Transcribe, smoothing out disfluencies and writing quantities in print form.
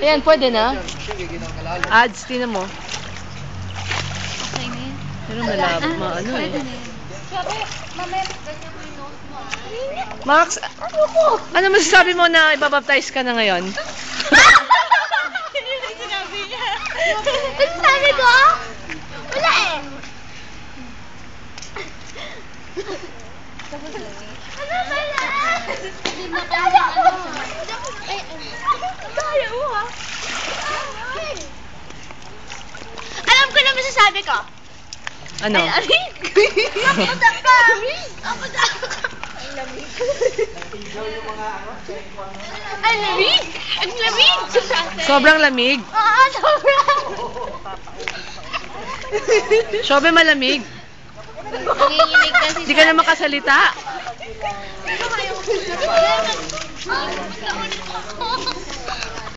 Ayan, pwede na. Ads, tinan mo. Okay na yun. Pero malabo, maano eh. Sabi, mamaya ganyan mo yung nose mo. Max, ano masasabi mo na ibabaptize ka na ngayon? Hindi na sinabi niya. Ano sabi ko? Wala eh. Ano pala? Hindi mo kaya ano. Kaya mo ha? Alam ko na masasabi ko. Ano? Ay, lamig! Ako na ka! Ako na ka! Ang lamig! Ang lamig! Ang lamig! Sobrang lamig. Oo, sobrang! Sobe malamig. Nanginginig kasi Hindi ka na makasalita. siya.